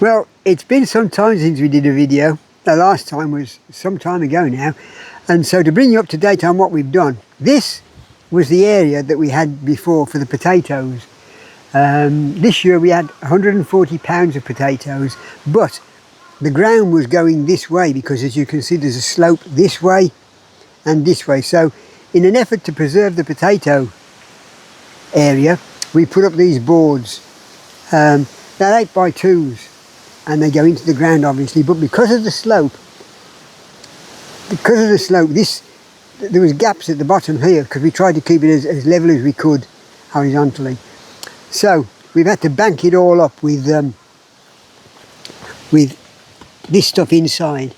Well, it's been some time since we did a video. The last time was some time ago now. And so to bring you up to date on what we've done, this was the area that we had before for the potatoes. This year we had 140 pounds of potatoes, but the ground was going this way because, as you can see, there's a slope this way and this way. So in an effort to preserve the potato area, we put up these boards. They're 8x2s and they go into the ground obviously, but because of the slope, there was gaps at the bottom here because we tried to keep it as level as we could horizontally. So we've had to bank it all up with this stuff inside.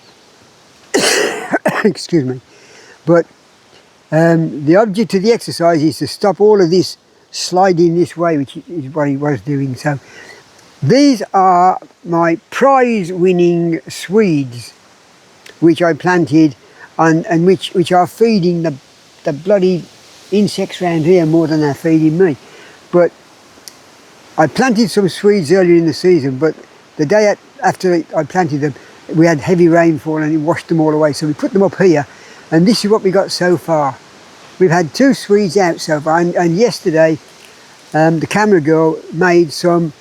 Excuse me. But the object of the exercise is to stop all of this sliding this way, which is what he was doing. So these are my prize-winning Swedes, which I planted and which are feeding the bloody insects around here more than they're feeding me. But I planted some Swedes earlier in the season, but the day after I planted them, we had heavy rainfall and it washed them all away. So we put them up here, and this is what we got so far. We've had 2 Swedes out so far, and yesterday the camera girl made some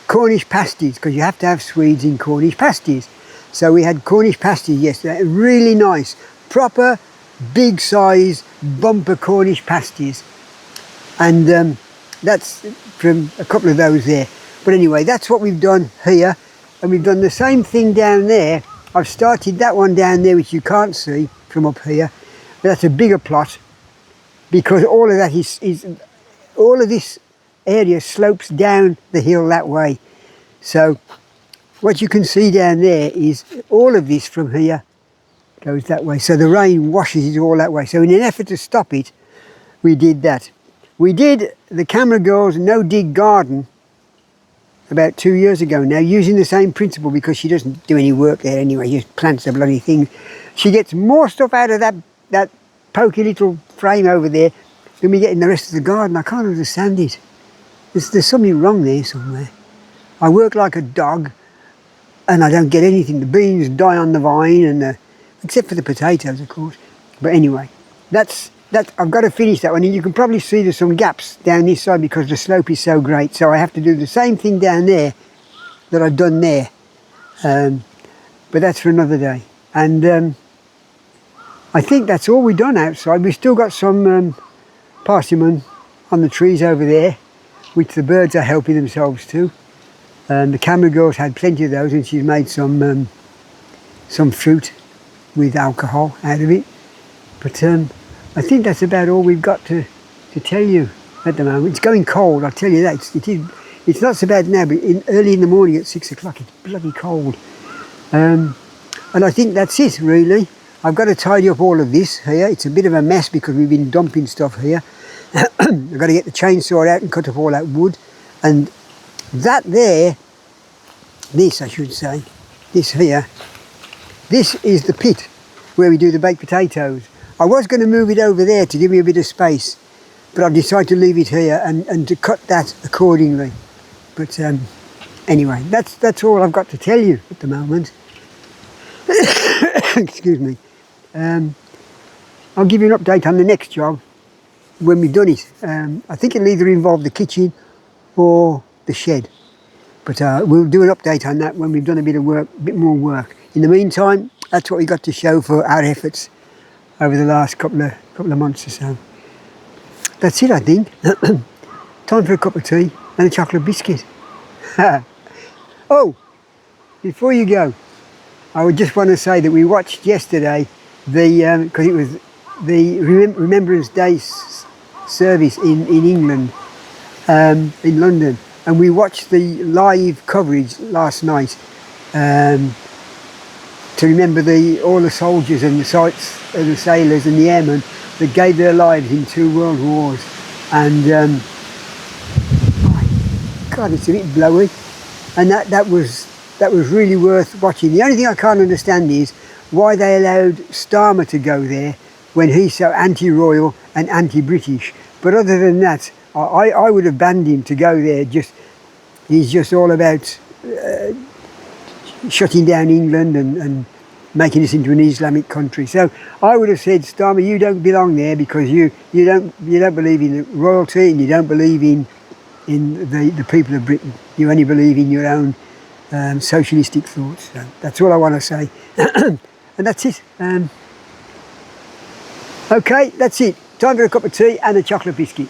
Cornish pasties, because you have to have Swedes in Cornish pasties. So we had Cornish pasties yesterday, really nice, proper big size bumper Cornish pasties. And that's from a couple of those there. But anyway, that's what we've done here, and we've done the same thing down there. I've started that one down there, which you can't see from up here, but that's a bigger plot, because all of that is all of this area slopes down the hill that way. So what you can see down there is all of this from here goes that way. So the rain washes it all that way. So in an effort to stop it, we did that. We did the camera girl's no-dig garden about 2 years ago now, using the same principle, because she doesn't do any work there anyway, she just plants the bloody thing. She gets more stuff out of that pokey little frame over there than we get in the rest of the garden. I can't understand it. There's something wrong there somewhere. I work like a dog and I don't get anything. The beans die on the vine, and except for the potatoes, of course. But anyway, that's I've got to finish that one, and you can probably see there's some gaps down this side because the slope is so great. So I have to do the same thing down there that I've done there. But that's for another day. And I think that's all we've done outside. We've still got some persimmon on the trees over there, which the birds are helping themselves to. The camera girl's had plenty of those, and she's made some fruit with alcohol out of it. But I think that's about all we've got to tell you at the moment. It's going cold, I'll tell you that. It's not so bad now, but early in the morning at 6 o'clock it's bloody cold. And I think that's it really. I've got to tidy up all of this here. It's a bit of a mess because we've been dumping stuff here. I've got to get the chainsaw out and cut up all that wood. And that there, this I should say, this here, this is the pit where we do the baked potatoes. I was going to move it over there to give me a bit of space, but I've decided to leave it here and to cut that accordingly. But anyway, that's all I've got to tell you at the moment. Excuse me. I'll give you an update on the next job when we've done it. I think it'll either involve the kitchen or the shed, but we'll do an update on that when we've done a bit more work. In the meantime, that's what we got to show for our efforts over the last couple of months or so. That's it, I think. Time for a cup of tea and a chocolate biscuit. Oh, before you go, I would just want to say that we watched yesterday because it was the Remembrance Day service in England, in London, and we watched the live coverage last night to remember all the soldiers and the sailors and the airmen that gave their lives in 2 world wars. And God, it's a bit blowy, and that was really worth watching. The only thing I can't understand is why they allowed Starmer to go there when he's so anti-royal and anti-British. But other than that, I would have banned him to go there. He's just all about shutting down England and making us into an Islamic country. So I would have said, Starmer, you don't belong there because you don't believe in the royalty and you don't believe in the people of Britain. You only believe in your own socialistic thoughts. So that's all I want to say. And that's it. Okay, that's it. Time for a cup of tea and a chocolate biscuit.